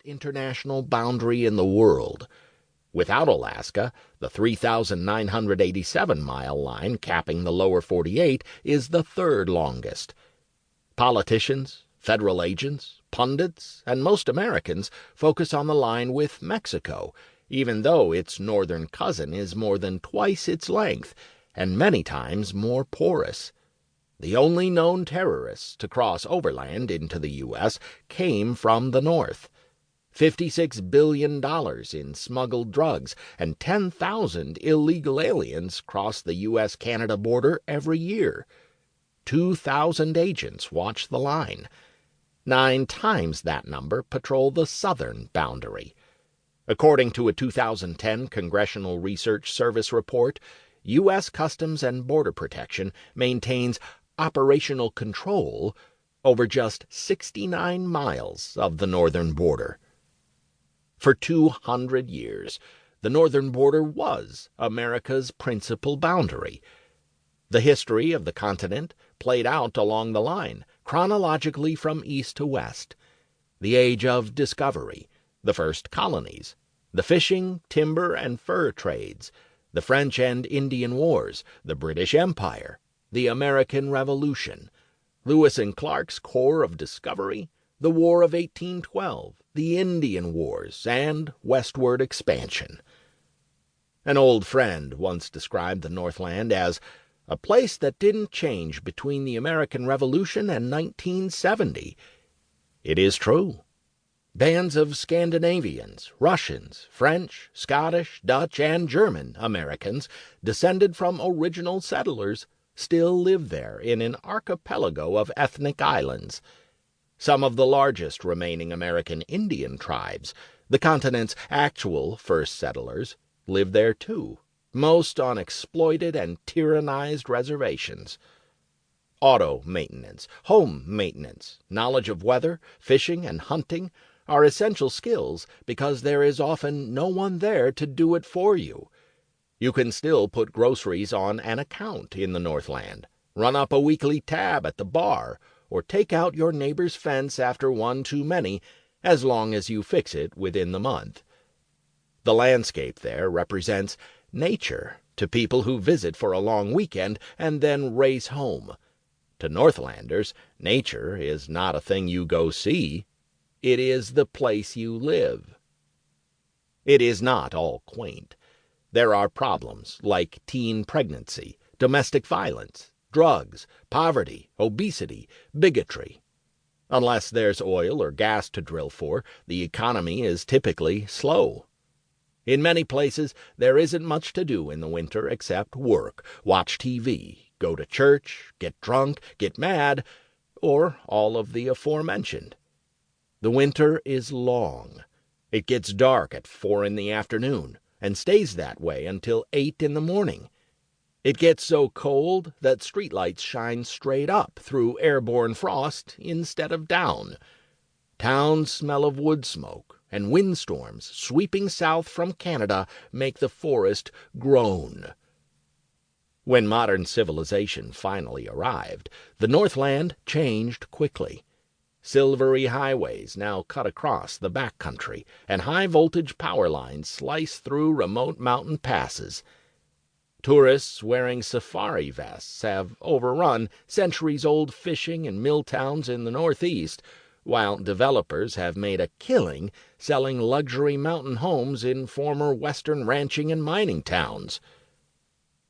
international boundary in the world. Without Alaska, the 3,987-mile line capping the lower 48 is the third longest. Politicians, federal agents, pundits, and most Americans focus on the line with Mexico, even though its northern cousin is more than twice its length and many times more porous. The only known terrorists to cross overland into the U.S. came from the north. $56 billion in smuggled drugs and 10,000 illegal aliens cross the U.S.-Canada border every year. 2,000 agents watch the line. 9 times that number patrol the southern boundary. According to a 2010 Congressional Research Service report, U.S. Customs and Border Protection maintains operational control over just 69 miles of the northern border. For 200 years, the northern border was America's principal boundary. The history of the continent played out along the line, chronologically from east to west. The age of discovery, the first colonies, the fishing, timber, and fur trades, the French and Indian Wars, the British Empire, the American Revolution, Lewis and Clark's Corps of Discovery, the War of 1812, the Indian Wars, and westward expansion. An old friend once described the Northland as a place that didn't change between the American Revolution and 1970. It is true. Bands of Scandinavians, Russians, French, Scottish, Dutch, and German Americans, descended from original settlers, still live there in an archipelago of ethnic islands. Some of the largest remaining American Indian tribes, the continent's actual first settlers, live there too, most on exploited and tyrannized reservations. Auto maintenance, home maintenance, knowledge of weather, fishing, and hunting are essential skills because there is often no one there to do it for you. You can still put groceries on an account in the Northland, run up a weekly tab at the bar, or take out your neighbor's fence after one too many, as long as you fix it within the month. The landscape there represents nature to people who visit for a long weekend and then race home. To Northlanders, nature is not a thing you go see. It is the place you live. It is not all quaint. There are problems like teen pregnancy, domestic violence, drugs, poverty, obesity, bigotry. Unless there's oil or gas to drill for, the economy is typically slow. In many places, there isn't much to do in the winter except work, watch TV, go to church, get drunk, get mad, or all of the aforementioned. The winter is long. It gets dark at 4 in the afternoon and stays that way until 8 in the morning. It gets so cold that streetlights shine straight up through airborne frost instead of down. Towns smell of wood smoke, and windstorms sweeping south from Canada make the forest groan. When modern civilization finally arrived, the Northland changed quickly. Silvery highways now cut across the backcountry, and high-voltage power lines slice through remote mountain passes. Tourists wearing safari vests have overrun centuries-old fishing and mill towns in the Northeast, while developers have made a killing selling luxury mountain homes in former Western ranching and mining towns.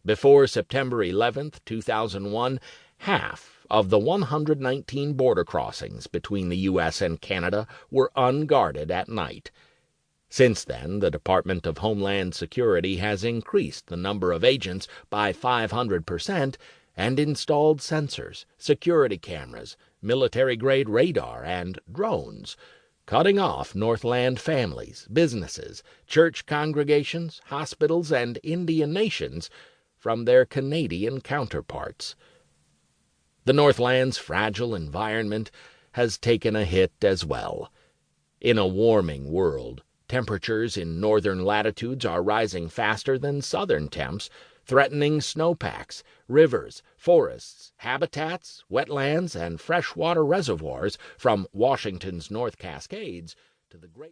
Before September 11, 2001, half of the 119 border crossings between the U.S. and Canada were unguarded at night. Since then, the Department of Homeland Security has increased the number of agents by 500% and installed sensors, security cameras, military-grade radar, and drones, cutting off Northland families, businesses, church congregations, hospitals, and Indian nations from their Canadian counterparts. The Northland's fragile environment has taken a hit as well. In a warming world, temperatures in northern latitudes are rising faster than southern temps, threatening snowpacks, rivers, forests, habitats, wetlands, and freshwater reservoirs from Washington's North Cascades to the Great